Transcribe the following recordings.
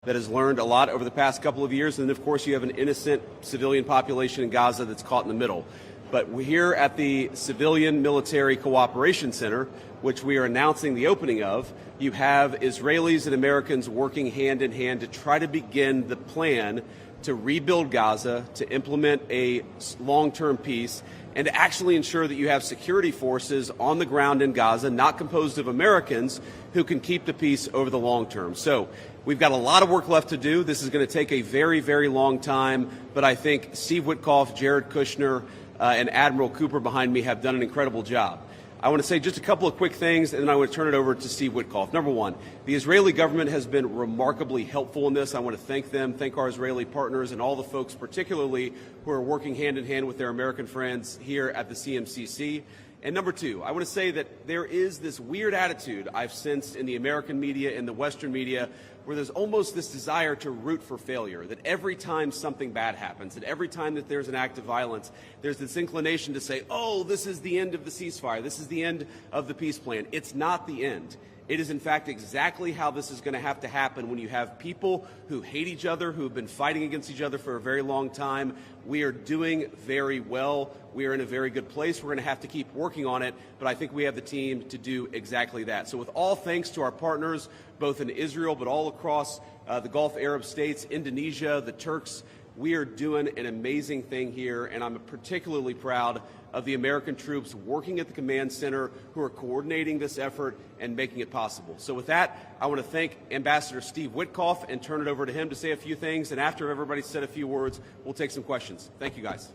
that has learned a lot over the past couple of years. And then, of course, you have an innocent civilian population in Gaza that's caught in the middle. But we're here at the Civilian Military Cooperation Center, which we are announcing the opening of. You have Israelis and Americans working hand in hand to try to begin the plan to rebuild Gaza, to implement a long-term peace, and to actually ensure that you have security forces on the ground in Gaza, not composed of Americans, who can keep the peace over the long term. So we've got a lot of work left to do. This is going to take a very, very long time, but I think Steve Witkoff, Jared Kushner, and Admiral Cooper behind me have done an incredible job. I want to say just a couple of quick things, and then I want to turn it over to Steve Witkoff. Number one, the Israeli government has been remarkably helpful in this. I want to thank them, thank our Israeli partners, and all the folks particularly who are working hand in hand with their American friends here at the CMCC. And number two, I want to say that there is this weird attitude I've sensed in the American media and the Western media where there's almost this desire to root for failure, that every time something bad happens, that every time that there's an act of violence, there's this inclination to say, oh, this is the end of the ceasefire, this is the end of the peace plan. It's not the end. It is, in fact, exactly how this is going to have to happen when you have people who hate each other, who have been fighting against each other for a very long time. We are doing very well. We are in a very good place. We're going to have to keep working on it, but I think we have the team to do exactly that. So with all thanks to our partners, both in Israel but all across the Gulf Arab states, Indonesia, the Turks, we are doing an amazing thing here, and I'm particularly proud of the American troops working at the command center who are coordinating this effort and making it possible. So with that, I want to thank Ambassador Steve Witkoff and turn it over to him to say a few things, and after everybody's said a few words, we'll take some questions. Thank you, guys.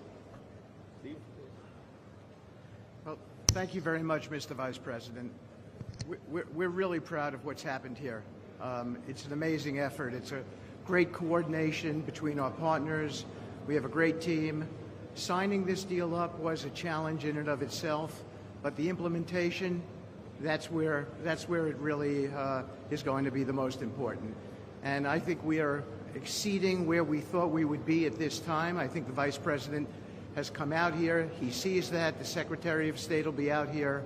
Steve? Well, thank you very much, Mr. Vice President. We're really proud of what's happened here. It's an amazing effort. It's a great coordination between our partners. We have a great team. Signing this deal up was a challenge in and of itself, but the implementation, that's where it really is going to be the most important. And I think we are exceeding where we thought we would be at this time. I think the Vice President has come out here. He sees that. The Secretary of State will be out here.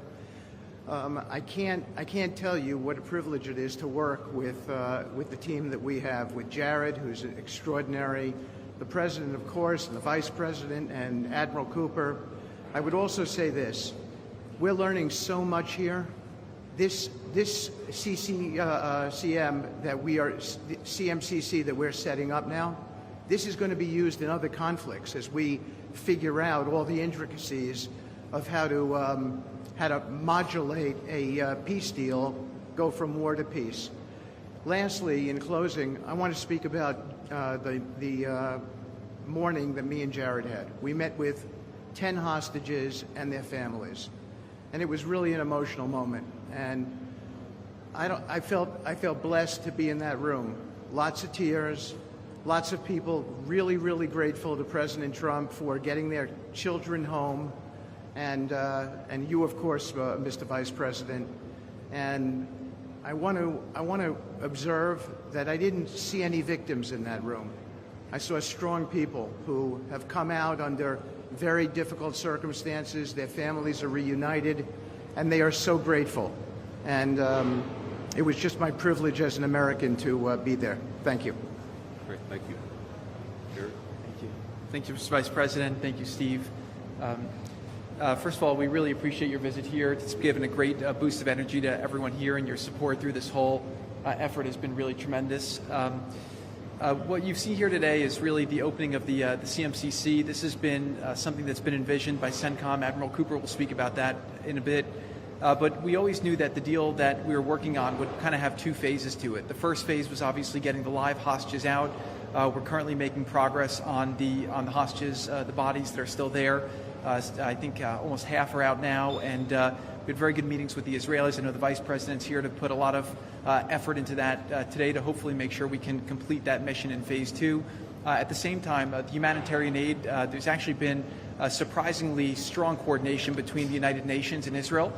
I can't tell you what a privilege it is to work with the team that we have, with Jared, who's extraordinary, the President, of course, and the Vice President, and Admiral Cooper. I would also say this. We're learning so much here. This CMCC that we're setting up now, this is going to be used in other conflicts as we figure out all the intricacies of how to modulate a peace deal, go from war to peace. Lastly, in closing, I want to speak about the morning that me and Jared had. We met with 10 hostages and their families, and it was really an emotional moment. And I felt blessed to be in that room. Lots of tears, lots of people really, really grateful to President Trump for getting their children home, and you, of course, Mr. Vice President. And I want to observe that I didn't see any victims in that room. I saw strong people who have come out under very difficult circumstances. Their families are reunited, and they are so grateful. And it was just my privilege as an American to be there. Thank you. Great. Thank you. Jared? Thank you. Thank you, Mr. Vice President. Thank you, Steve. First of all, we really appreciate your visit here. It's given a great boost of energy to everyone here, and your support through this whole effort has been really tremendous. What you've seen here today is really the opening of the CMCC. This has been something that's been envisioned by CENTCOM. Admiral Cooper will speak about that in a bit. But we always knew that the deal that we were working on would kind of have two phases to it. The first phase was obviously getting the live hostages out. We're currently making progress on the hostages, the bodies that are still there. I think almost half are out now, and we had very good meetings with the Israelis. I know the Vice President's here to put a lot of effort into that today to hopefully make sure we can complete that mission in phase two. At the same time, the humanitarian aid, there's actually been surprisingly strong coordination between the United Nations and Israel,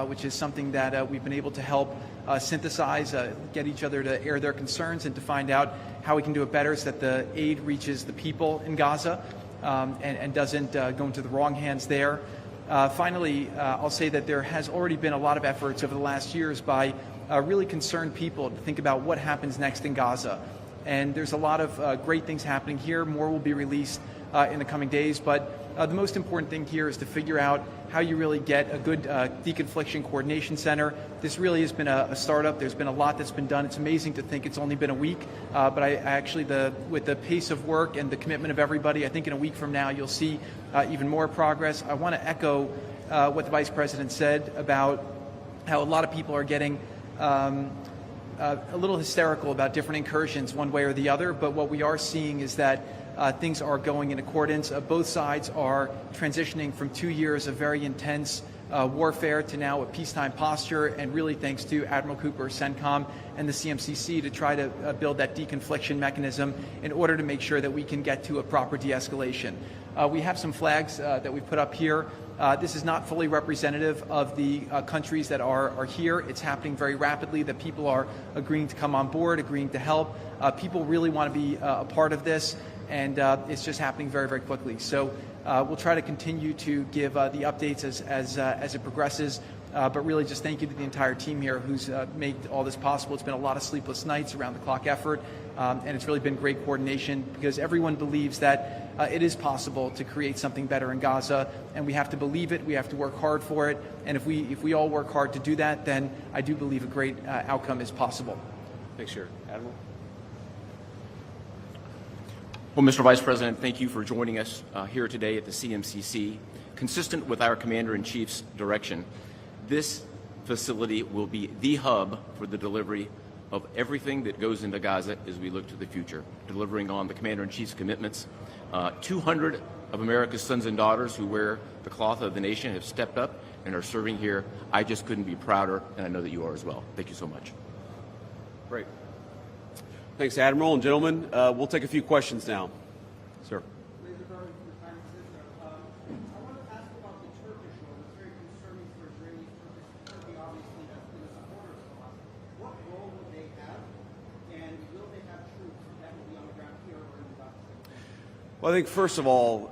which is something that we've been able to help synthesize, get each other to air their concerns and to find out how we can do it better so that the aid reaches the people in Gaza and doesn't go into the wrong hands there. Finally, I'll say that there has already been a lot of efforts over the last years by really concerned people to think about what happens next in Gaza. And there's a lot of great things happening here. More will be released in the coming days. But the most important thing here is to figure out how you really get a good deconfliction coordination center. This really has been a startup. There's been a lot that's been done. It's amazing to think it's only been a week, but I actually, with the pace of work and the commitment of everybody, I think in a week from now you'll see even more progress. I want to echo what the Vice President said about how a lot of people are getting a little hysterical about different incursions one way or the other, but what we are seeing is that things are going in accordance. Both sides are transitioning from 2 years of very intense warfare to now a peacetime posture, and really thanks to Admiral Cooper, CENTCOM, and the CMCC to try to build that deconfliction mechanism in order to make sure that we can get to a proper de-escalation. We have some flags that we put up here. This is not fully representative of the countries that are here. It's happening very rapidly, that people are agreeing to come on board, agreeing to help. People really want to be a part of this, and it's just happening very, very quickly. So we'll try to continue to give the updates as it progresses. But really just thank you to the entire team here who's made all this possible. It's been a lot of sleepless nights, around the clock effort, and it's really been great coordination because everyone believes that it is possible to create something better in Gaza, and we have to believe it, we have to work hard for it, and if we all work hard to do that, then I do believe a great outcome is possible. Thanks, Chair. Admiral? Well, Mr. Vice President, thank you for joining us here today at the CMCC. Consistent with our Commander-in-Chief's direction, this facility will be the hub for the delivery of everything that goes into Gaza as we look to the future, delivering on the Commander-in-Chief's commitments. 200 of America's sons and daughters who wear the cloth of the nation have stepped up and are serving here. I just couldn't be prouder, and I know that you are as well. Thank you so much. Great. Thanks, Admiral. And gentlemen, we'll take a few questions now. Sir. Well, I think, first of all,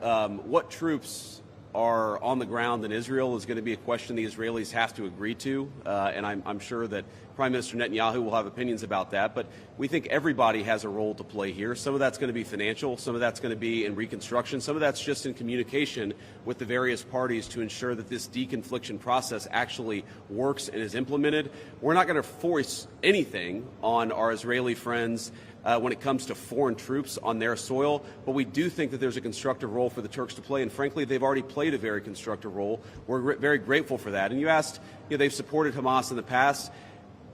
what troops are on the ground in Israel is going to be a question the Israelis have to agree to, and I'm sure that Prime Minister Netanyahu will have opinions about that, but we think everybody has a role to play here. Some of that's going to be financial, some of that's going to be in reconstruction, some of that's just in communication with the various parties to ensure that this deconfliction process actually works and is implemented. We're not going to force anything on our Israeli friends when it comes to foreign troops on their soil, but we do think that there's a constructive role for the Turks to play, and frankly, they've already played a very constructive role. We're very grateful for that. And you asked, they've supported Hamas in the past.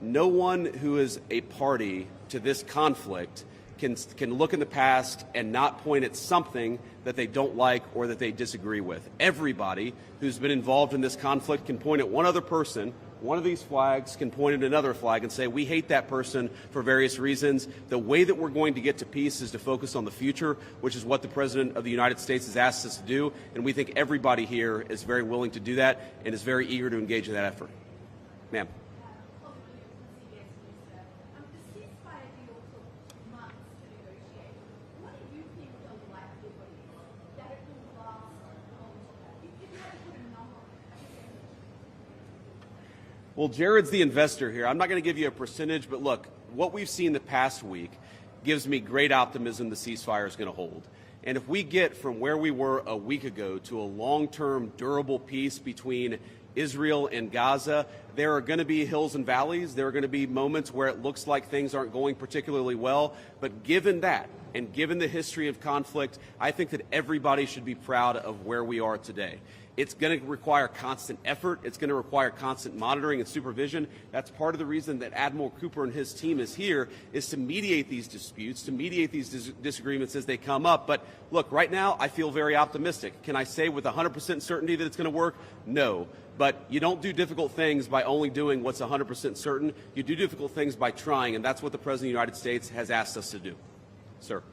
No one who is a party to this conflict can look in the past and not point at something that they don't like or that they disagree with. Everybody who's been involved in this conflict can point at one other person. One of these flags can point at another flag and say, we hate that person for various reasons. The way that we're going to get to peace is to focus on the future, which is what the President of the United States has asked us to do. And we think everybody here is very willing to do that and is very eager to engage in that effort. Ma'am. Well, Jared's the investor here. I'm not going to give you a percentage, but look, what we've seen the past week gives me great optimism the ceasefire is going to hold. And if we get from where we were a week ago to a long-term, durable peace between Israel and Gaza, there are going to be hills and valleys. There are going to be moments where it looks like things aren't going particularly well. But given that, and given the history of conflict, I think that everybody should be proud of where we are today. It's going to require constant effort. It's going to require constant monitoring and supervision. That's part of the reason that Admiral Cooper and his team is here, is to mediate these disputes, to mediate these disagreements as they come up. But look, right now, I feel very optimistic. Can I say with 100% certainty that it's going to work? No. But you don't do difficult things by only doing what's 100% certain. You do difficult things by trying, and that's what the President of the United States has asked us to do. Sir.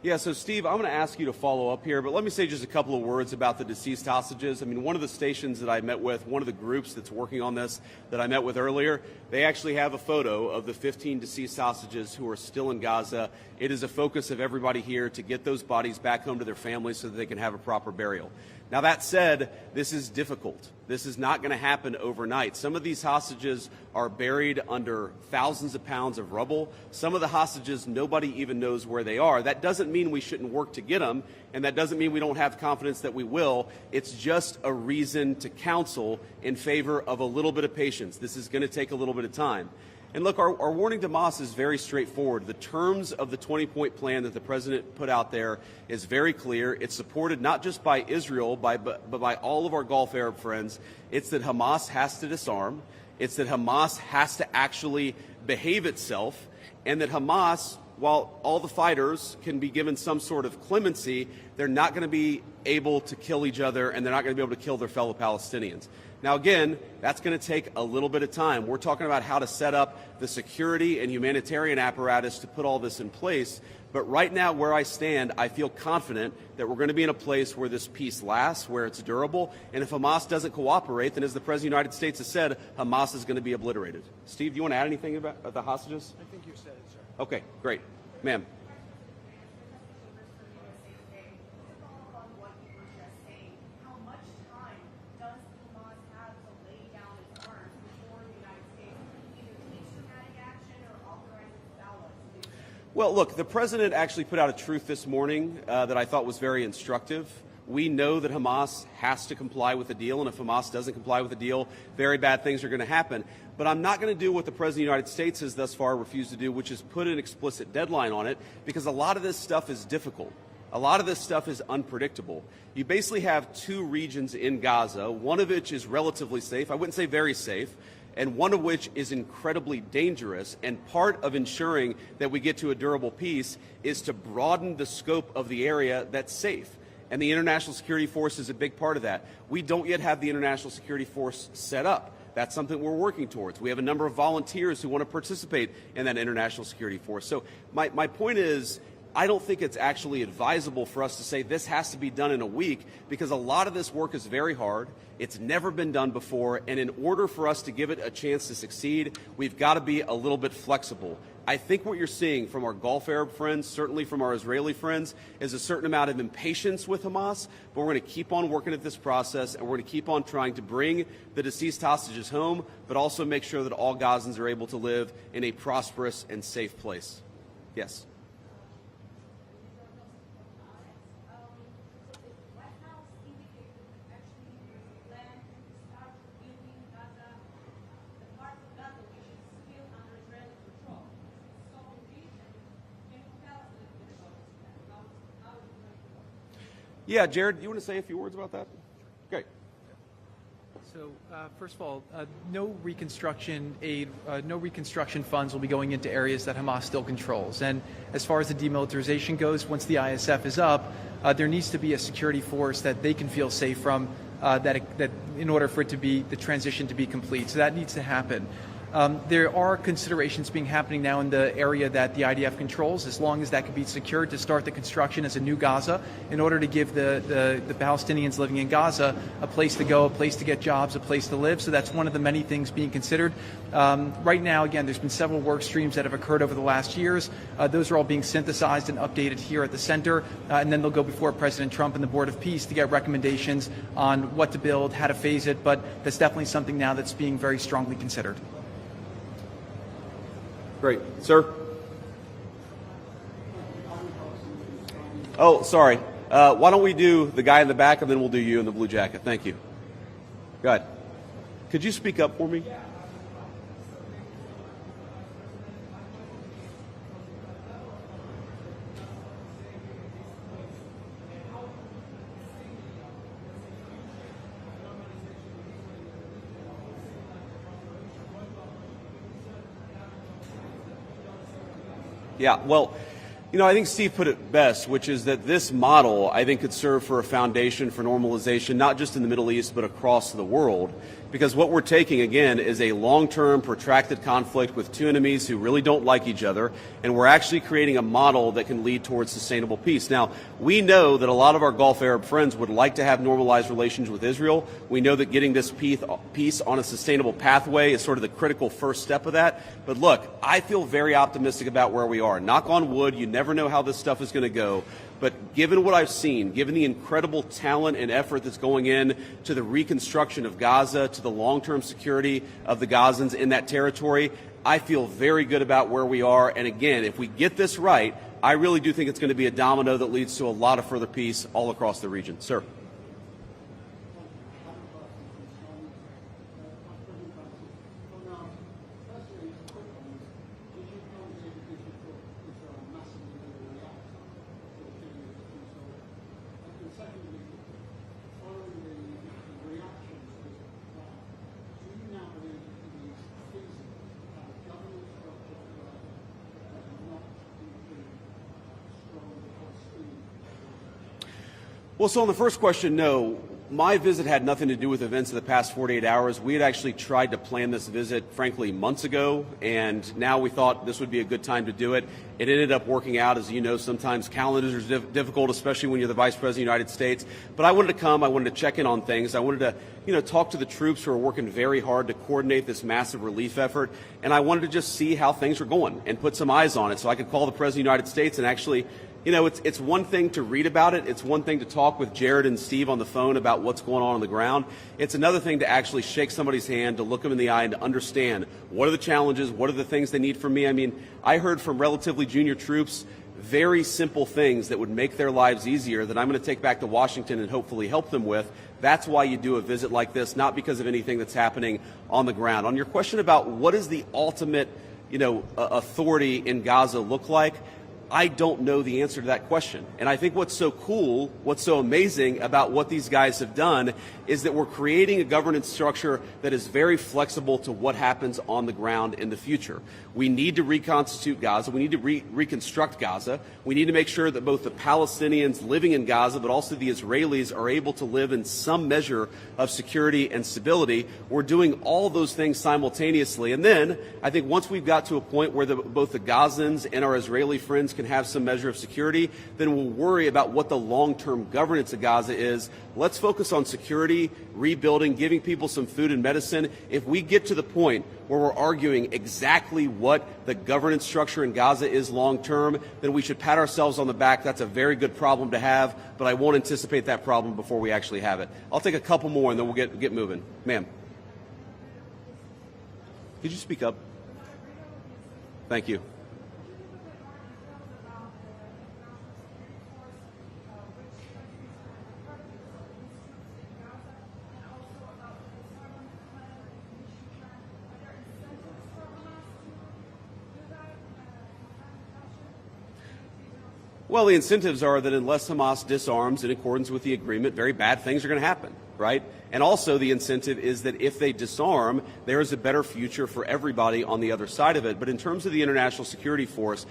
Yeah, so Steve, I'm going to ask you to follow up here, but let me say just a couple of words about the deceased hostages. I mean, one of the stations that I met with, one of the groups that's working on this that I met with earlier, they actually have a photo of the 15 deceased hostages who are still in Gaza. It is a focus of everybody here to get those bodies back home to their families so that they can have a proper burial. Now, that said, this is difficult. This is not going to happen overnight. Some of these hostages are buried under thousands of pounds of rubble. Some of the hostages, nobody even knows where they are. That doesn't mean we shouldn't work to get them, and that doesn't mean we don't have confidence that we will. It's just a reason to counsel in favor of a little bit of patience. This is going to take a little bit of time. And look, our warning to Hamas is very straightforward. The terms of the 20-point plan that the president put out there is very clear. It's supported not just by Israel, but by all of our Gulf Arab friends. It's that Hamas has to disarm. It's that Hamas has to actually behave itself. And that Hamas, while all the fighters can be given some sort of clemency, they're not going to be able to kill each other, and they're not going to be able to kill their fellow Palestinians. Now, again, that's going to take a little bit of time. We're talking about how to set up the security and humanitarian apparatus to put all this in place. But right now, where I stand, I feel confident that we're going to be in a place where this peace lasts, where it's durable. And if Hamas doesn't cooperate, then as the President of the United States has said, Hamas is going to be obliterated. Steve, do you want to add anything about the hostages? I think you said it, sir. Okay, great. Ma'am. Well, look, the president actually put out a truth this morning that I thought was very instructive. We know that Hamas has to comply with the deal, and if Hamas doesn't comply with the deal, very bad things are going to happen. But I'm not going to do what the President of the United States has thus far refused to do, which is put an explicit deadline on it, because a lot of this stuff is difficult. A lot of this stuff is unpredictable. You basically have two regions in Gaza, one of which is relatively safe, I wouldn't say very safe, and one of which is incredibly dangerous. And part of ensuring that we get to a durable peace is to broaden the scope of the area that's safe. And the International Security Force is a big part of that. We don't yet have the International Security Force set up. That's something we're working towards. We have a number of volunteers who want to participate in that International Security Force. So my point is, I don't think it's actually advisable for us to say this has to be done in a week, because a lot of this work is very hard. It's never been done before, and in order for us to give it a chance to succeed, we've got to be a little bit flexible. I think what you're seeing from our Gulf Arab friends, certainly from our Israeli friends, is a certain amount of impatience with Hamas, but we're going to keep on working at this process, and we're going to keep on trying to bring the deceased hostages home, but also make sure that all Gazans are able to live in a prosperous and safe place. Yes. Yeah, Jared, you want to say a few words about that? Great. So, first of all, no reconstruction aid, no reconstruction funds will be going into areas that Hamas still controls. And as far as the demilitarization goes, once the ISF is up, there needs to be a security force that they can feel safe from, that in order for it to be the transition to be complete. So that needs to happen. There are considerations being happening now in the area that the IDF controls, as long as that can be secured, to start the construction as a new Gaza, in order to give the Palestinians living in Gaza a place to go, a place to get jobs, a place to live. So that's one of the many things being considered. Right now, again, there's been several work streams that have occurred over the last years. Those are all being synthesized and updated here at the center, and then they'll go before President Trump and the Board of Peace to get recommendations on what to build, how to phase it, but that's definitely something now that's being very strongly considered. Great. Sir? Oh, sorry. Why don't we do the guy in the back, and then we'll do you in the blue jacket. Thank you. Go ahead. Could you speak up for me? Yeah, well, You know, I think Steve put it best, which is that this model, I think, could serve for a foundation for normalization, not just in the Middle East, but across the world. Because what we're taking, again, is a long-term, protracted conflict with two enemies who really don't like each other, and we're actually creating a model that can lead towards sustainable peace. Now, we know that a lot of our Gulf Arab friends would like to have normalized relations with Israel. We know that getting this peace on a sustainable pathway is sort of the critical first step of that. But look, I feel very optimistic about where we are. Knock on wood, you never know how this stuff is going to go. But given what I've seen, given the incredible talent and effort that's going in to the reconstruction of Gaza, to the long-term security of the Gazans in that territory, I feel very good about where we are. And again, if we get this right, I really do think it's going to be a domino that leads to a lot of further peace all across the region. Sir. Well, so on the first question, no. My visit had nothing to do with events of the past 48 hours. We had actually tried to plan this visit, frankly, months ago, and now we thought this would be a good time to do it. It ended up working out. As you know, sometimes calendars are difficult, especially when you're the Vice President of the United States. But I wanted to come. I wanted to check in on things. I wanted to, talk to the troops who are working very hard to coordinate this massive relief effort. And I wanted to just see how things were going and put some eyes on it so I could call the President of the United States and actually, it's one thing to read about it. It's one thing to talk with Jared and Steve on the phone about what's going on the ground. It's another thing to actually shake somebody's hand, to look them in the eye and to understand what are the challenges, what are the things they need from me. I mean, I heard from relatively junior troops very simple things that would make their lives easier that I'm going to take back to Washington and hopefully help them with. That's why you do a visit like this, not because of anything that's happening on the ground. On your question about what is the ultimate, authority in Gaza look like, I don't know the answer to that question. And I think what's so cool, what's so amazing about what these guys have done is that we're creating a governance structure that is very flexible to what happens on the ground in the future. We need to reconstitute Gaza. We need to reconstruct Gaza. We need to make sure that both the Palestinians living in Gaza, but also the Israelis are able to live in some measure of security and stability. We're doing all those things simultaneously. And then I think once we've got to a point where both the Gazans and our Israeli friends can have some measure of security, then we'll worry about what the long-term governance of Gaza is. Let's focus on security, rebuilding, giving people some food and medicine. If we get to the point where we're arguing exactly what the governance structure in Gaza is long-term, then we should pat ourselves on the back. That's a very good problem to have, but I won't anticipate that problem before we actually have it. I'll take a couple more and then we'll get moving. Ma'am. Could you speak up? Thank you. Well, the incentives are that unless Hamas disarms in accordance with the agreement, very bad things are going to happen, right? And also the incentive is that if they disarm, there is a better future for everybody on the other side of it. But in terms of the international security force,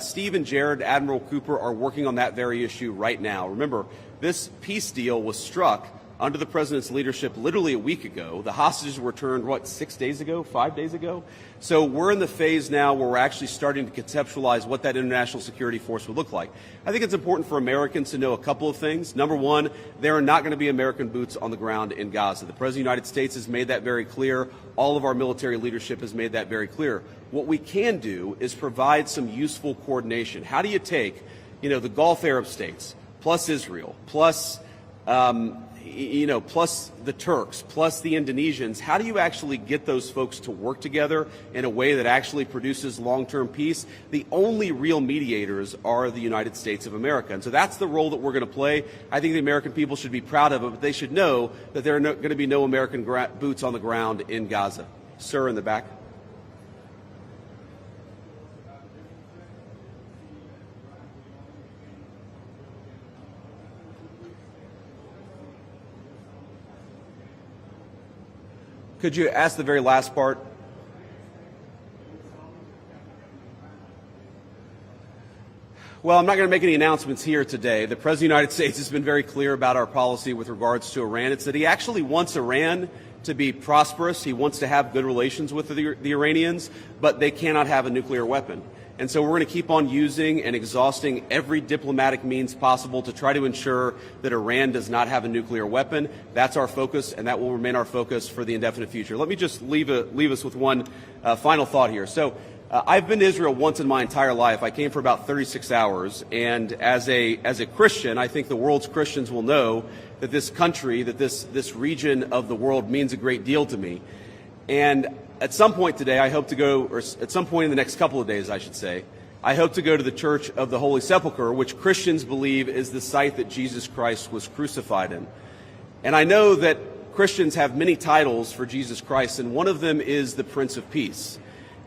Steve and Jared, Admiral Cooper, are working on that very issue right now. Remember, this peace deal was struck under the president's leadership literally a week ago. The hostages were returned, 6 days ago, 5 days ago? So we're in the phase now where we're actually starting to conceptualize what that international security force would look like. I think it's important for Americans to know a couple of things. Number one, there are not going to be American boots on the ground in Gaza. The President of the United States has made that very clear. All of our military leadership has made that very clear. What we can do is provide some useful coordination. How do you take, the Gulf Arab states, plus Israel, plus plus the Turks, plus the Indonesians, how do you actually get those folks to work together in a way that actually produces long-term peace? The only real mediators are the United States of America. And so that's the role that we're going to play. I think the American people should be proud of it, but they should know that there are going to be no American boots on the ground in Gaza. Sir, in the back. Could you ask the very last part? Well, I'm not going to make any announcements here today. The President of the United States has been very clear about our policy with regards to Iran. It's that he actually wants Iran to be prosperous. He wants to have good relations with the Iranians, but they cannot have a nuclear weapon. And so we're going to keep on using and exhausting every diplomatic means possible to try to ensure that Iran does not have a nuclear weapon. That's our focus, and that will remain our focus for the indefinite future. Let me just leave us with one final thought here. So I've been to Israel once in my entire life. I came for about 36 hours, and as a Christian, I think the world's Christians will know that this country, that this region of the world means a great deal to me. And at some point today, I hope to go, or at some point in the next couple of days, I should say, I hope to go to the Church of the Holy Sepulchre, which Christians believe is the site that Jesus Christ was crucified in. And I know that Christians have many titles for Jesus Christ, and one of them is the Prince of Peace.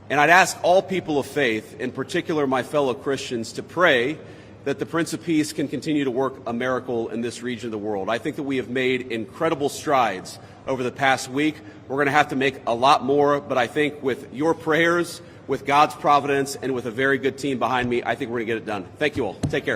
And I'd ask all people of faith, in particular my fellow Christians, to pray that the Prince of Peace can continue to work a miracle in this region of the world. I think that we have made incredible strides over the past week. We're going to have to make a lot more, but I think with your prayers, with God's providence, and with a very good team behind me, I think we're going to get it done. Thank you all. Take care.